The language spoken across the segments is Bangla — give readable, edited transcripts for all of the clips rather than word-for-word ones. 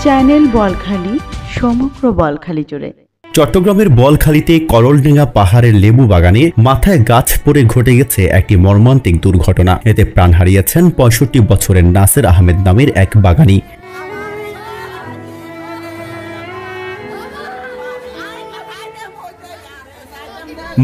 চ্যানেল বলখালি সমগ্র বলখালি জুড়ে। চট্টগ্রামের বলখালীতে করলডেঙ্গা পাহাড়ের লেবু বাগানে মাথায় গাছ পড়ে ঘটে গেছে একটি মর্মান্তিক দুর্ঘটনা। এতে প্রাণ হারিয়েছেন ৬৫ বছরের নাসের আহমেদ নামের এক বাগানী।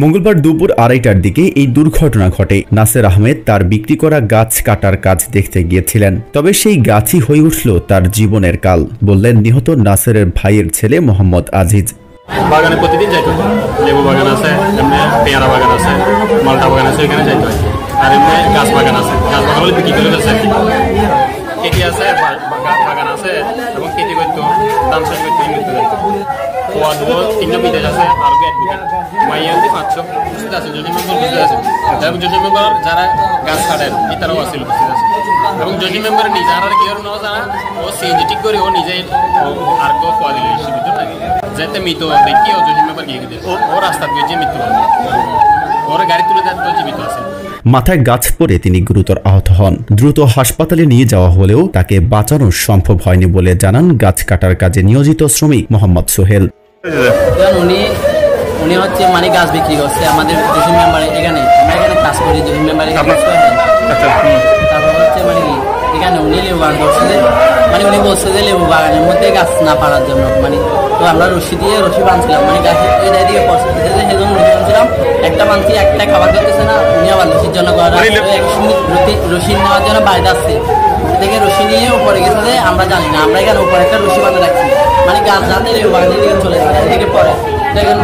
মঙ্গলবার দুপুর ২:৩০টার দিকে এই দুর্ঘটনা ঘটে। নাসের আহমেদ তার বিক্রি করা গাছ কাটার কাজ দেখতে গিয়েছিলেন, তবে সেই গাছই হয়ে উঠল তার জীবনের কাল, বললেন নিহত নাসেরের ভাইয়ের ছেলে মোহাম্মদ আজিজ। বাগানে প্রতিদিন যাইতো, লেবু বাগান আছে, এমনি পেয়ারা বাগান আছে, মালটা বাগান আছে, এখানে যাইতো। আর এমনি গাছ বাগান আছে, গাছ বাগান হলে বিক্রি করে গেছে। কেটি আছে, বাগান আছে এবং কেটি করতো, ধান চাষ করতো, মৃত্যু যাইতো। খোয়া দুবো ৩টা বিদেশ আছে, আর অ্যাডভোকেট মাইয়া ৫০০ উপস্থিত আছে। জজি মেম্বার উপস্থিত আছে এবং জজি মেম্বার যারা গাছ কাটেন তারাও আছে উপস্থিত আছে। এবং জজি মেম্বার নিজে আর কি না যারা ও সিএনজি ঠিক করে ও নিজে আর খোয়া দিল সীমিত থাকে যাতে মৃত দেখি ও জজি মেম্বার গিয়ে দিল ও রাস্তা গিয়ে মৃত্যু ওর গাড়ি তুলে যাতে জীবিত আছে। মাথায় গাছ পড়ে তিনি গুরুতর আহত হন। দ্রুত হাসপাতালে নিয়ে যাওয়া হলেও তাকে বাঁচানো সম্ভব হয়নি বলে জানান গাছ কাটার কাজে নিয়োজিত শ্রমিক মোহাম্মদ সোহেল। উনি হচ্ছে মানে গাছ বিক্রি করছে আমাদের জসিম মেম্বার এখানে, আমরা এখানে কাজ করি জসিম মেম্বারে কাজ করে। তারপর হচ্ছে মানে কি এখানে উনি লেবু বাগান করছে, মানে উনি বলছে যে লেবু বাগানের মধ্যে গাছ না পাড়ার জন্য, মানে তো আমরা রশি বাঁধছিলাম, মানে গাছের এটা দিয়ে পছন্দ সেজন্য রশি বাঁধছিলাম। একটা বাঁধছি, একটা খাবার করতেছে না, উনি আবার রশির জন্য রশি নেওয়ার জন্য বাইরে আসছে থেকে রশি নিয়ে উপরে গেছে যে আমরা জানি না, আমরা এখানে উপরে একটা রশি বাঁধে রাখছি, মানে গাছ যাতে লেবু বাগানের দিকে চলে যায় এদিকে পরে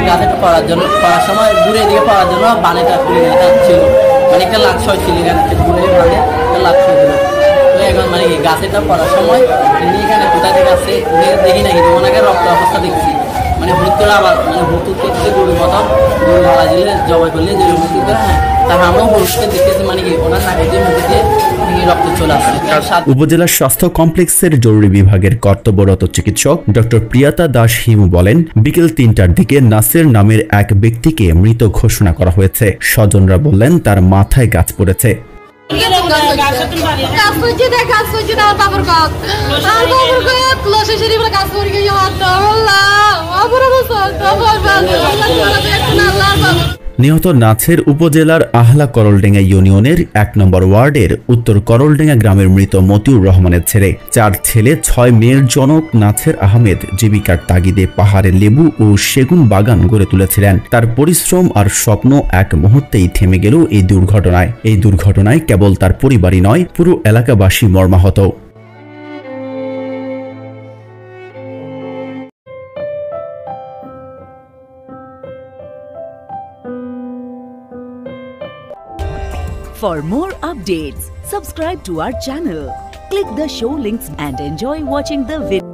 গাছেটা পড়ার জন্য পড়ার সময় ঘুরে এদিকে পড়ার জন্য বানেটা ছিল, মানে একটা লাক্সয় ছিল এখানে ঘুরে বানে একটা লাক্সয় ছিল। তো এখন মানে কি গাছেটা পড়ার সময় তিনি এখানে কোথা থেকে আসছে দেখি না, কিন্তু ওনাকে রক্ত অবস্থা দেখছি, মানে ভুতুরা আবার মানে ভুতুর থেকে গরুর মতন গরু মারা দিলে জবাই করলে যে ভুতুর করে, হ্যাঁ তার আমরাও গরুকে দেখতেছি, মানে কি ওনার নাকের মধ্যে রক্ত চলে আসছে। উপজেলা স্বাস্থ্য কমপ্লেক্সের জরুরি বিভাগের কর্তব্যরত চিকিৎসক ডক্টর প্রিয়াতা দাস হিমু বলেন, বিকেল ৩টার দিকে নাসের নামের এক ব্যক্তিকে মৃত ঘোষণা করা হয়েছে। স্বজনরা বললেন তার মাথায় গাছ পড়েছে। নিহত নাছের উপজেলার আহলা করলডেঙ্গা ইউনিয়নের ১ নম্বর ওয়ার্ডের উত্তর করলডেঙ্গা গ্রামের মৃত মতিউর রহমানের ছেলে। ৪ ছেলে ৬ মেয়ের জনক নাছের আহমেদ জীবিকার তাগিদে পাহাড়ে লেবু ও সেগুন বাগান গড়ে তুলেছিলেন। তার পরিশ্রম আর স্বপ্ন এক মুহূর্তেই থেমে গেল এই দুর্ঘটনায়। এই দুর্ঘটনায় কেবল তার পরিবারই নয়, পুরো এলাকাবাসী মর্মাহত। For more updates, subscribe to our channel, click the show links and enjoy watching the video.